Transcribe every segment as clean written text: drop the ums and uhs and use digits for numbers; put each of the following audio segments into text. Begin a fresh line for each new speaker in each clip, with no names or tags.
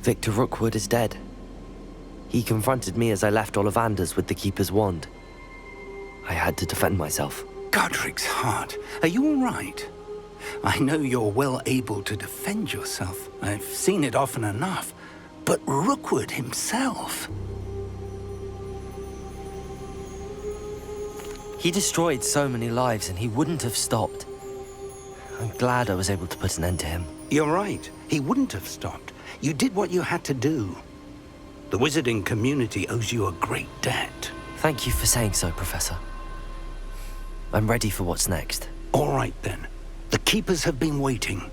Victor Rookwood is dead. He confronted me as I left Ollivander's with the Keeper's wand. I had to defend myself.
Godric's heart. Are you all right? I know you're well able to defend yourself. I've seen it often enough. But Rookwood himself...
He destroyed so many lives and he wouldn't have stopped. I'm glad I was able to put an end to him.
You're right. He wouldn't have stopped. You did what you had to do. The wizarding community owes you a great debt.
Thank you for saying so, Professor. I'm ready for what's next.
All right, then. The Keepers have been waiting.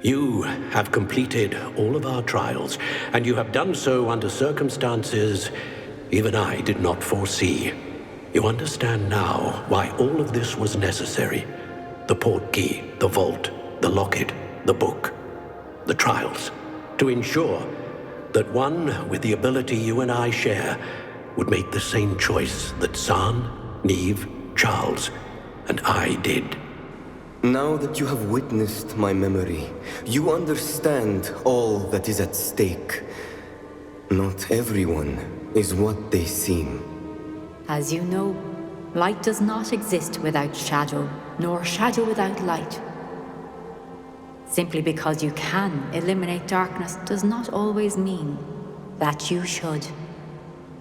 You have completed all of our trials, and you have done so under circumstances even I did not foresee. You understand now why all of this was necessary. The portkey, the vault, the locket, the book, the trials, to ensure that one with the ability you and I share would make the same choice that San, Neve, Charles, and I did.
Now that you have witnessed my memory, you understand all that is at stake. Not everyone is what they seem.
As you know, light does not exist without shadow, nor shadow without light. Simply because you can eliminate darkness does not always mean that you should.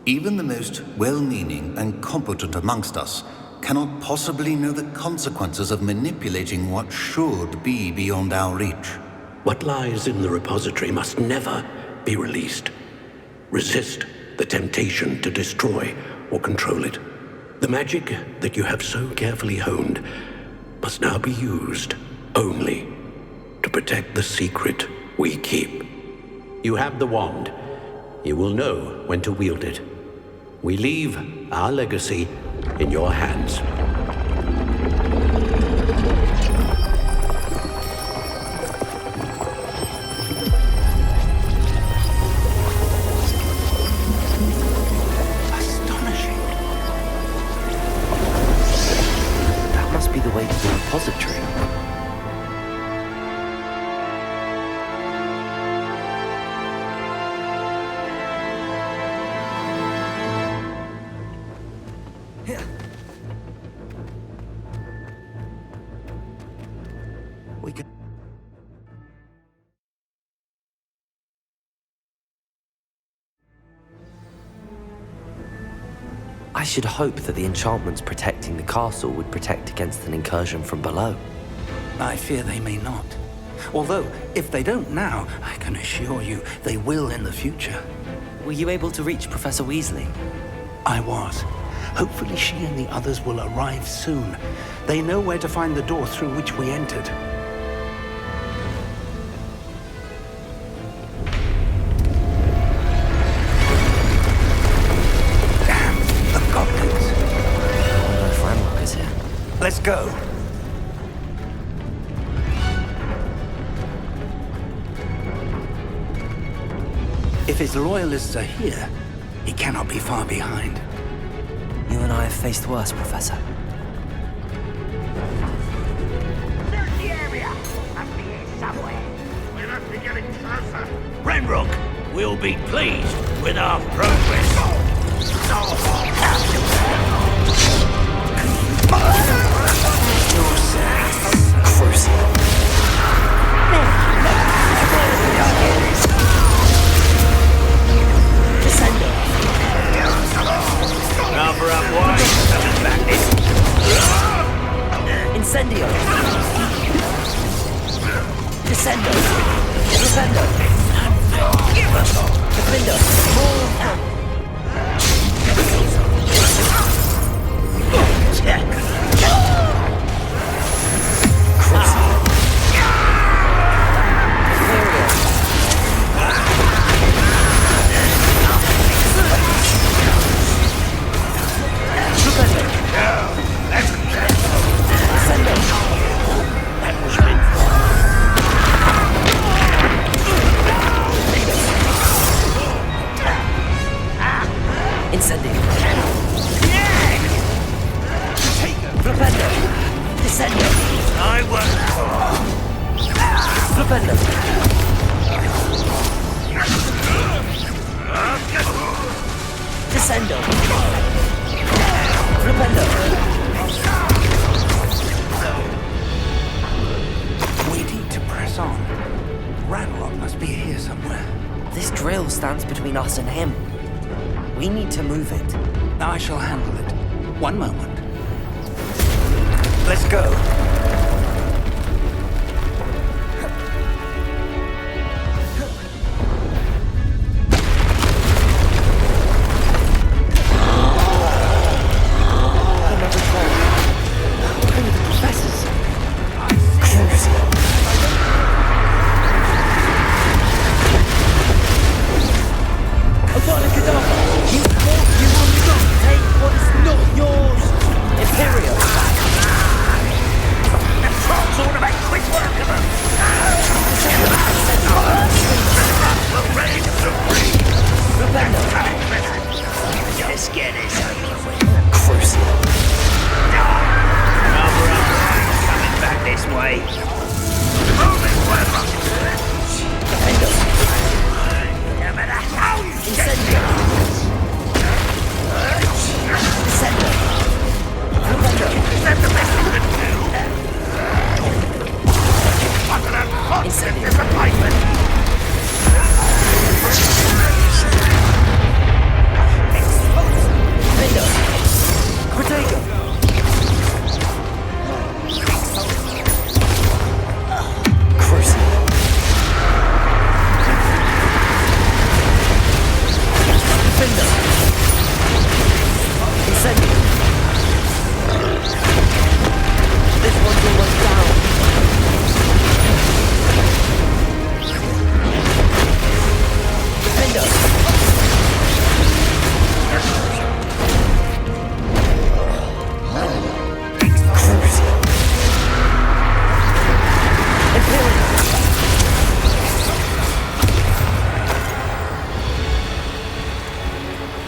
Even the most well-meaning and competent amongst us cannot possibly know the consequences of manipulating what should be beyond our reach.
What lies in the repository must never be released. Resist the temptation to destroy or control it. The magic that you have so carefully honed must now be used only to protect the secret we keep. You have the wand. You will know when to wield it. We leave our legacy in your hands.
Astonishing.
That must be the way to the repository. I should hope that the enchantments protecting the castle would protect against an incursion from below.
I fear they may not. Although, if they don't now, I can assure you they will in the future.
Were you able to reach Professor Weasley?
I was. Hopefully she and the others will arrive soon. They know where to find the door through which we entered. Let's go. If his loyalists are here, he cannot be far behind.
You and I have faced worse, Professor.
Search the area! Must be here somewhere.
We must be getting closer. Renrook will be pleased with our progress.
Cover up wide. Incendio. Descendo. Defendo. Defendo.
Take
Defender. Descendo. Flipendo.
We need to press on. Ranrock must be here somewhere.
This drill stands between us and him. We need to move it.
I shall handle it. One moment. Let's go.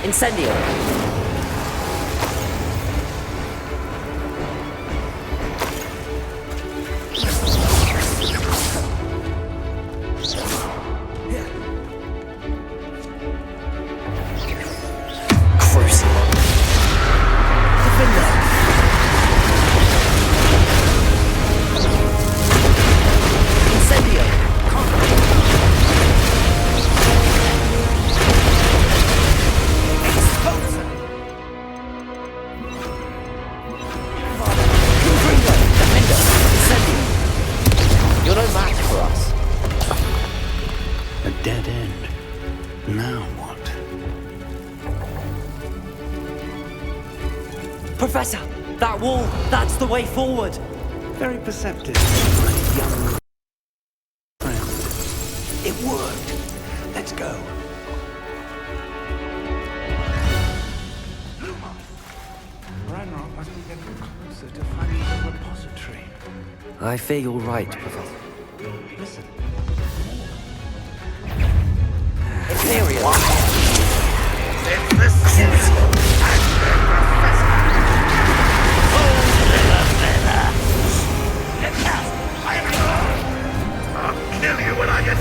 Incendio.
Dead end. Now what?
Professor, that wall, that's the way forward.
Very perceptive, my young friend. It worked. Let's go. Ranrock must be getting closer to finding the repository.
I fear you're right, Professor.
Listen.
Imperial.
It's the student and the professor. Oh, little fella. I'll kill you when I get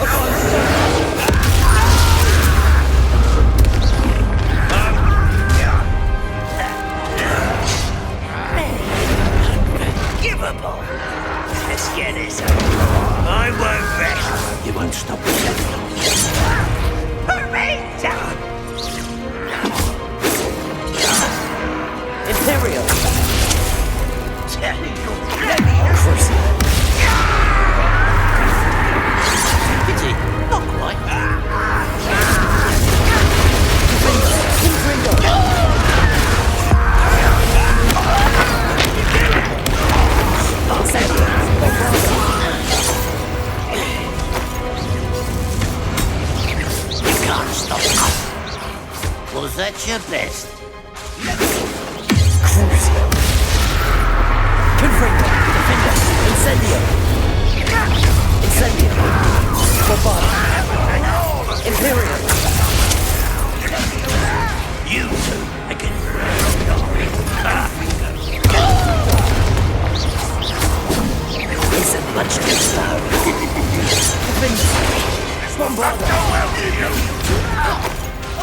Unforgivable. Let's get this over. I won't rest.
You won't stop me.
Imperial.
Pity, not quite. You can't stop us. Was that your best?
Confringo. Defender. Incendio. Incendio. Bombard. Imperial.
You two, I can...
Isn't much too slow.
Why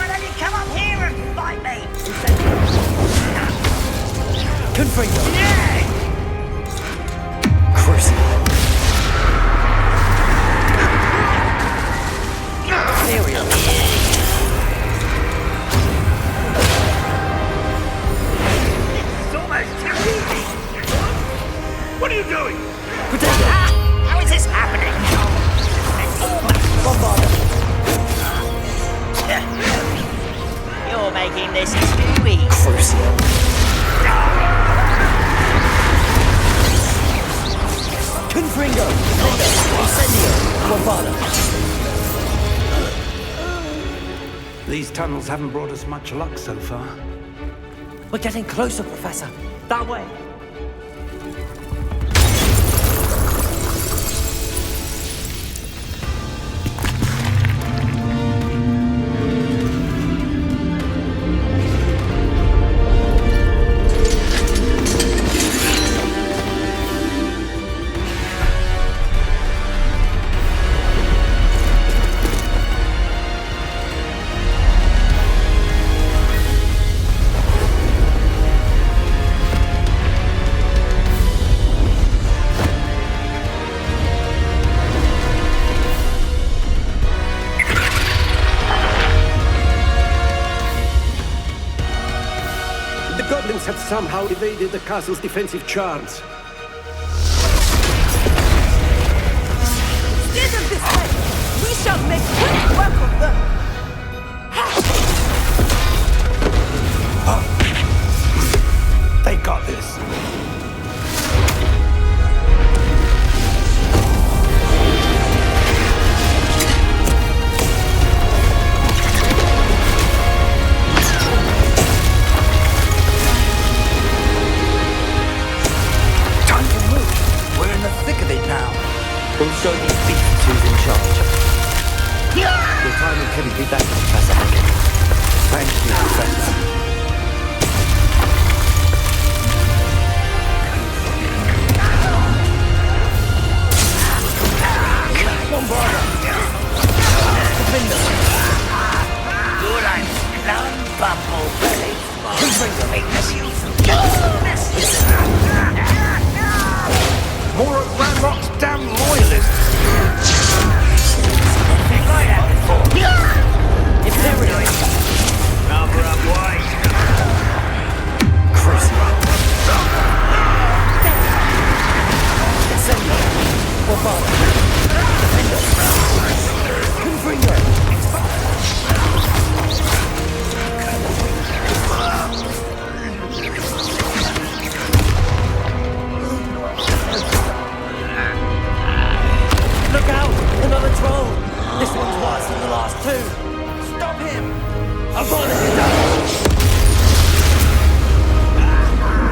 don't you come up here and fight me?
Confringo!
Yeah!
Crucible! Imperial!
It's almost too easy.
What are you doing?
Potato!
How is this happening? It's almost...
Bombarda!
You're making this too easy.
Crucible! Confringo! Incendio! Bombarda!
These tunnels haven't brought us much luck so far.
We're getting closer, Professor. That way.
The goblins have somehow evaded the castle's defensive charms.
Steer them this way! We shall make quick work of them!
They got this.
We'll show these beasts who's in charge. Your timing couldn't be better, Professor Hackett.
Thank you, Professor.
Bombarda! Defender!
You're like clown bumble belly.
Confringo!
More of Ranrock's damn loyalists!
Like that before.
Imperial!
Cover up wide!
Crucible! Incendio! Bombarda! Defender! Confringo! Look out! Another troll! This one's worse than the last two! Stop him! I'm gonna get down!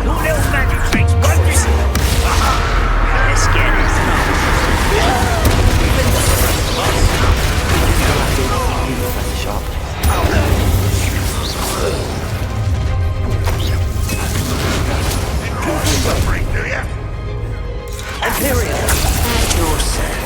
Your little magic tricks won't do. Let's get this
Professor Sharp.
Suffering, do ya?
Imperial!
At your service.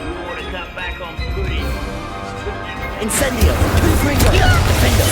You want to come back on footy?
Incendio! Confringo! Defender!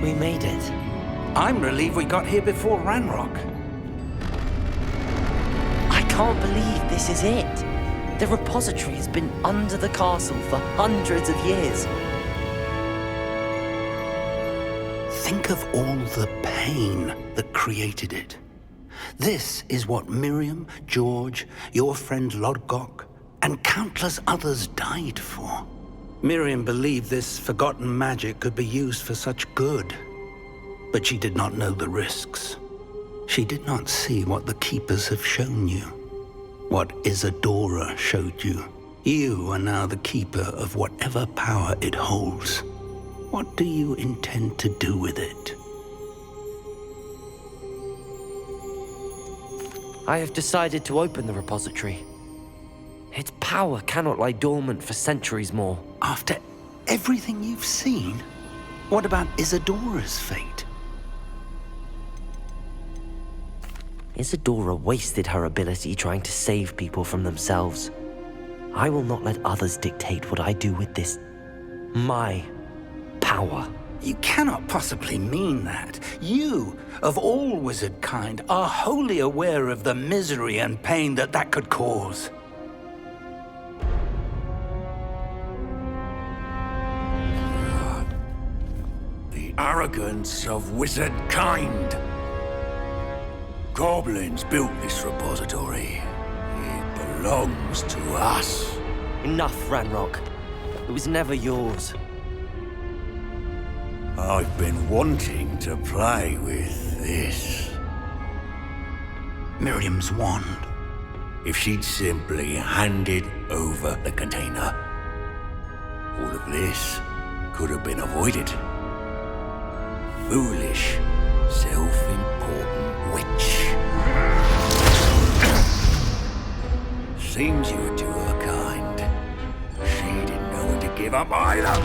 We made it.
I'm relieved we got here before Ranrock.
I can't believe this is it. The repository has been under the castle for hundreds of years.
Think of all the pain that created it. This is what Miriam, George, your friend Lodgok, and countless others died for. Miriam believed this forgotten magic could be used for such good. But she did not know the risks. She did not see what the Keepers have shown you. What Isadora showed you. You are now the Keeper of whatever power it holds. What do you intend to do with it?
I have decided to open the repository. Its power cannot lie dormant for centuries more.
After everything you've seen, what about Isadora's fate?
Isadora wasted her ability trying to save people from themselves. I will not let others dictate what I do with this... my power.
You cannot possibly mean that. You, of all wizard kind, are wholly aware of the misery and pain that could cause.
The arrogance of wizard kind. Goblins built this repository. It belongs to us.
Enough, Ranrock. It was never yours.
I've been wanting to play with this.
Miriam's wand.
If she'd simply handed over the container, all of this could have been avoided. Foolish, self-important witch. Seems you were two of a kind. She didn't know when to give up either.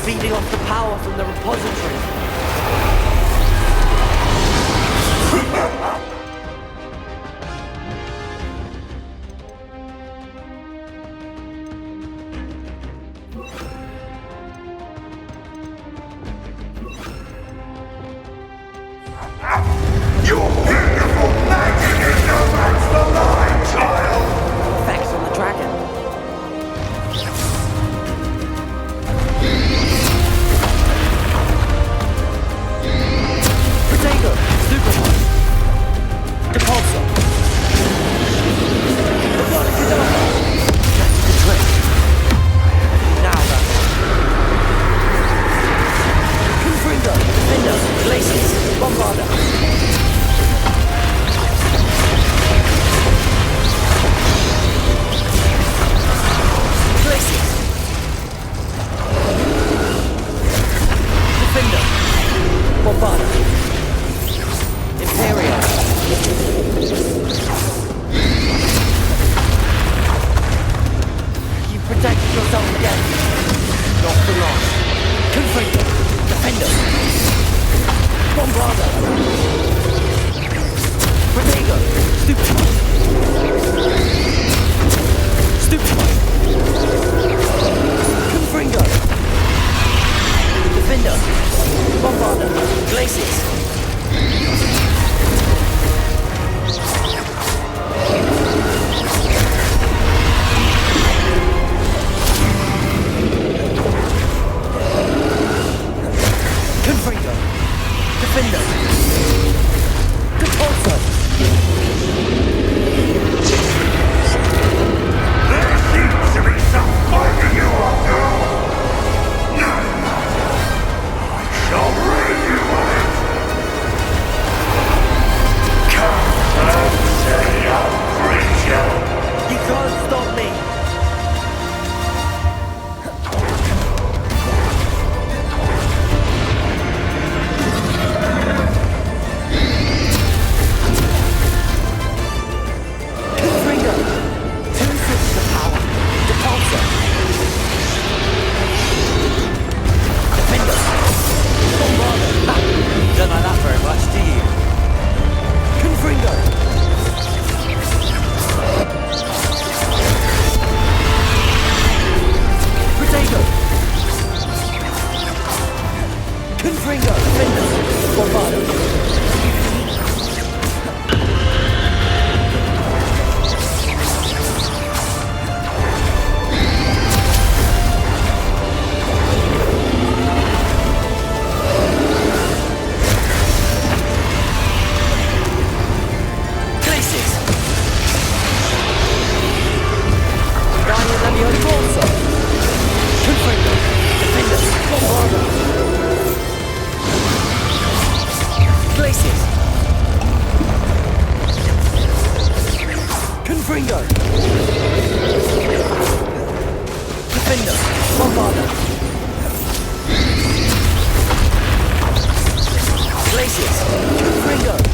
Feeding off the power from the repository.
Your beautiful magic is no match for mine, child!
Effects on the dragon. Potato! Super! Depulso! The blood of Kadama! That's the trick. Now then. Confringo! Defender! Glacius! Bombarda! Glacius! Defender! Bombarda! Imperial! You protected yourself again. Not for long. Confringo! Defender! Bombarda! Protego! Stupefy! Stupefy! Confringo! Defender! Bombarda! Glacius! Confringo! Defender! Bombarder! Glacius! Confringo!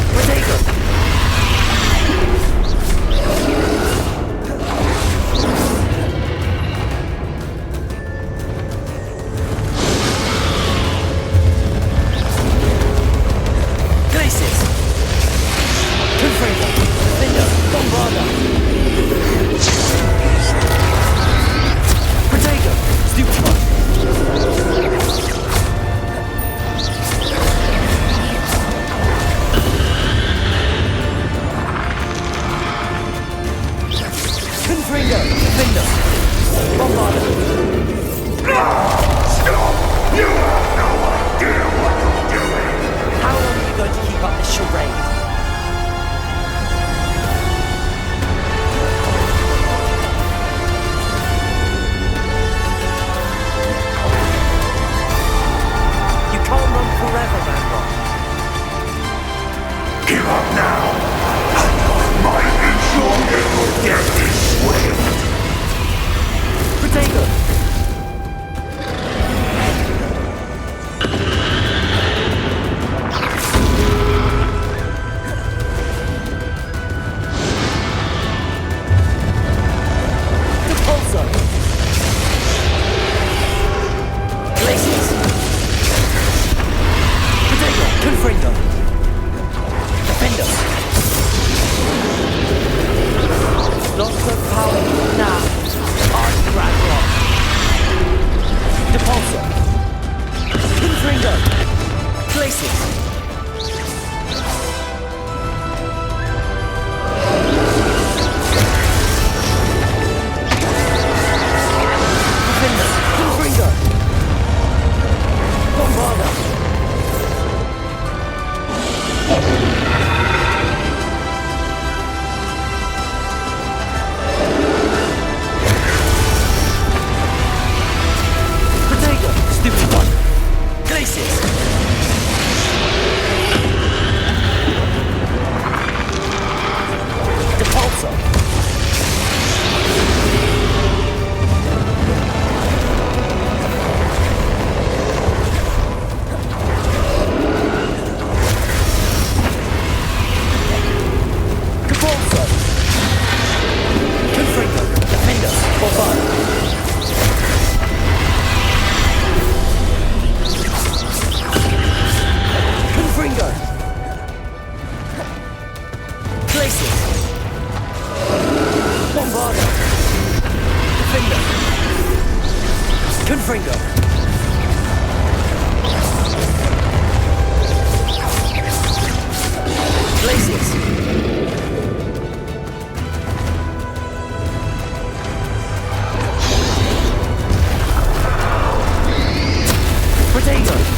Protego!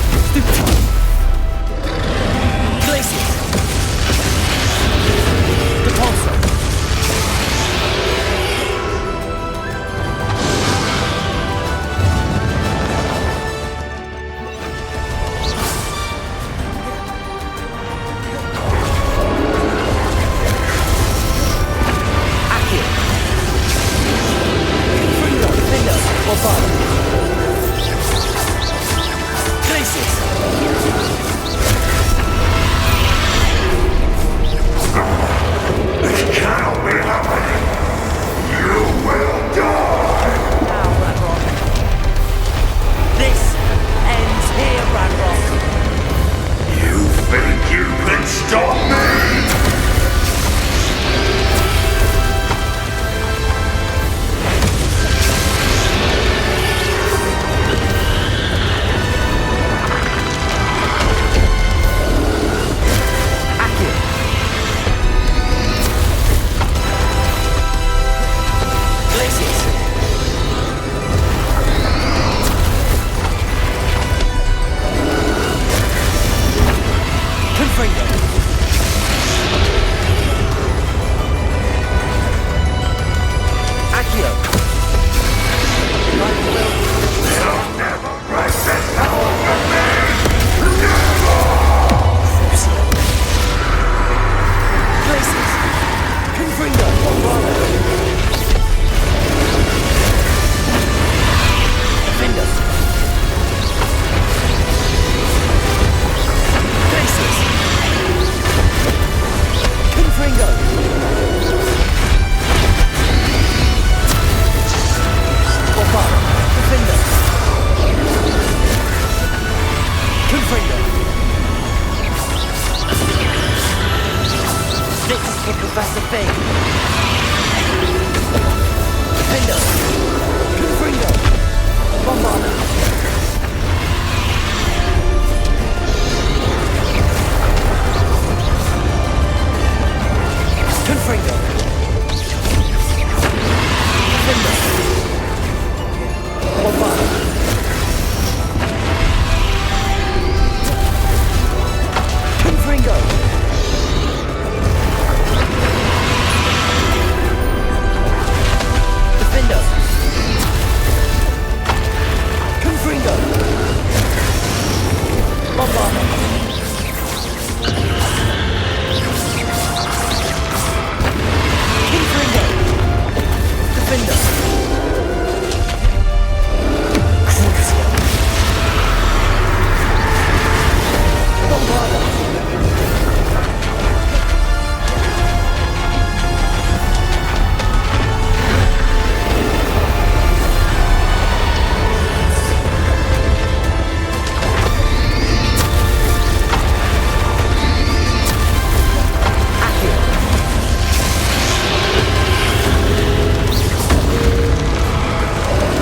Defender! Confringo! Bombarda! Confringo! Defender! Bombarda! Confringo! Defender! Confringo! Bombarda! Confringo! Defender! Crucio! Bombarda!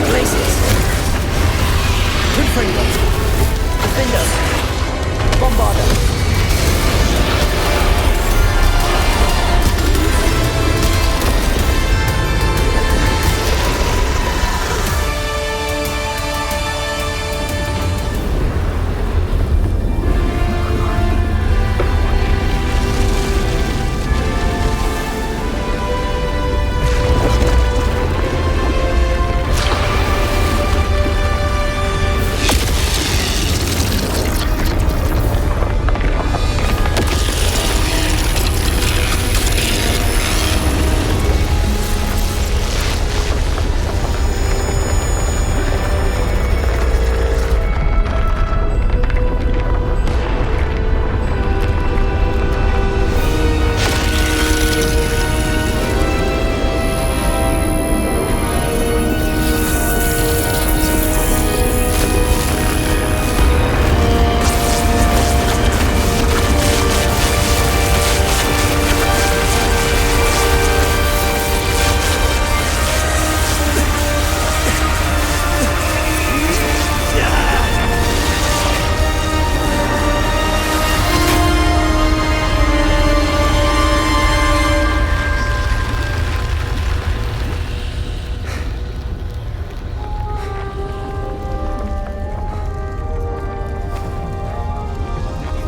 Places. Confringo. Defender. Bombarda.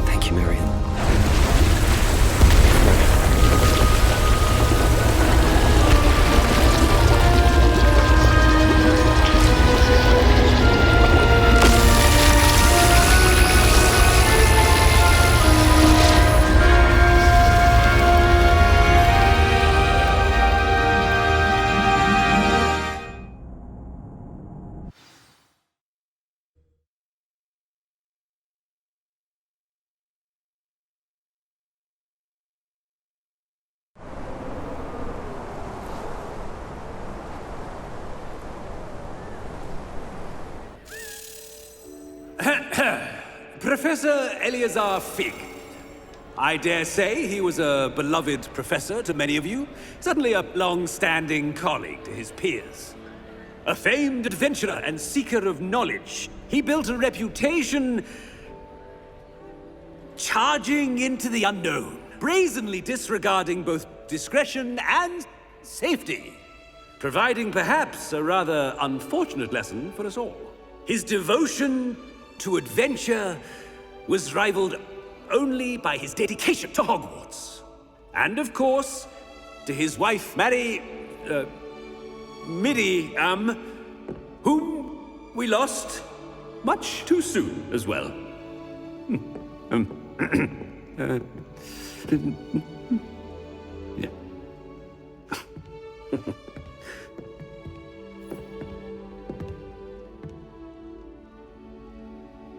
Thank you, Miriam.
Professor Eleazar Fig. I dare say he was a beloved professor to many of you, certainly a long-standing colleague to his peers. A famed adventurer and seeker of knowledge, he built a reputation charging into the unknown, brazenly disregarding both discretion and safety, providing perhaps a rather unfortunate lesson for us all. His devotion to adventure was rivaled only by his dedication to Hogwarts. And of course, to his wife, Midi, whom we lost much too soon as well. Yeah.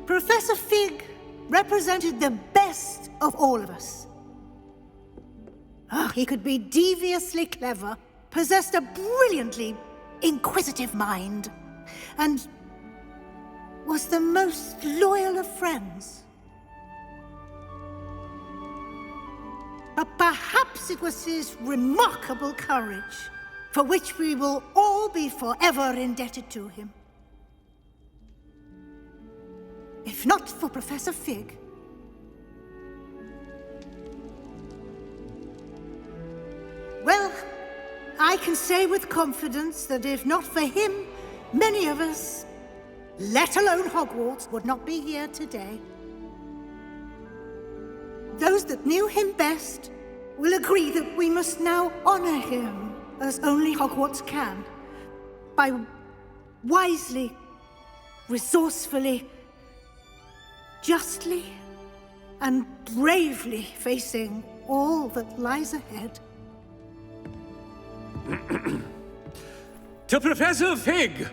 Professor Fig represented the best of all of us. He could be deviously clever, possessed a brilliantly inquisitive mind, and was the most loyal of friends. but perhaps it was his remarkable courage, for which we will all be forever indebted to him. If not for Professor Fig, well, I can say with confidence that if not for him, many of us, let alone Hogwarts, would not be here today. Those that knew him best will agree that we must now honor him as only Hogwarts can, by wisely, resourcefully, justly, and bravely facing all that lies ahead.
To Professor Fig!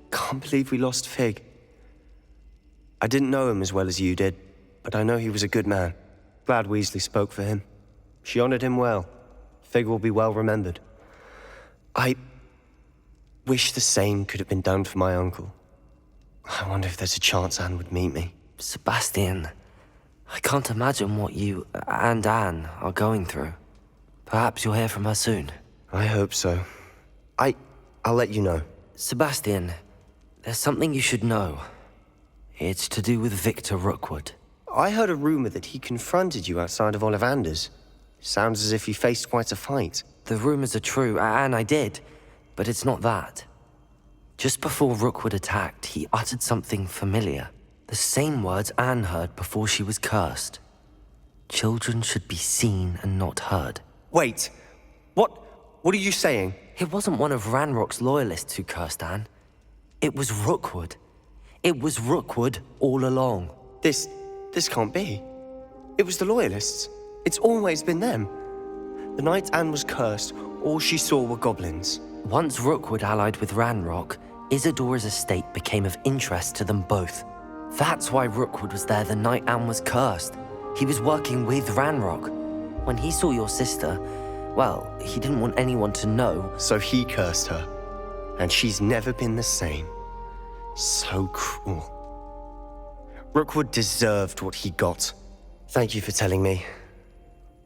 Can't believe we lost Fig. I didn't know him as well as you did, but I know he was a good man. Glad Weasley spoke for him. She honored him well. Fig will be well remembered. I wish the same could have been done for my uncle. I wonder if there's a chance Anne would meet me.
Sebastian, I can't imagine what you and Anne are going through. Perhaps you'll hear from her soon.
I hope so. I'll let you know.
Sebastian, there's something you should know. It's to do with Victor Rookwood.
I heard a rumor that he confronted you outside of Ollivander's. Sounds as if he faced quite a fight.
The rumors are true, and I did, but it's not that. Just before Rookwood attacked, he uttered something familiar. The same words Anne heard before she was cursed. Children should be seen and not heard.
Wait, what are you saying?
It wasn't one of Ranrock's loyalists who cursed Anne. It was Rookwood. It was Rookwood all along.
This can't be. It was the Loyalists. It's always been them. The night Anne was cursed, all she saw were goblins.
Once Rookwood allied with Ranrock, Isadora's estate became of interest to them both. That's why Rookwood was there the night Anne was cursed. He was working with Ranrock. When he saw your sister, well, he didn't want anyone to know.
So he cursed her. And she's never been the same. So cruel. Rookwood deserved what he got. Thank you for telling me.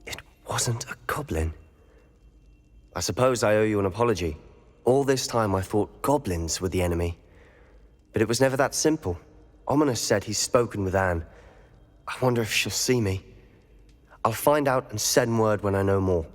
It wasn't a goblin. I suppose I owe you an apology. All this time I thought goblins were the enemy. But it was never that simple. Ominous said he's spoken with Anne. I wonder if she'll see me. I'll find out and send word when I know more.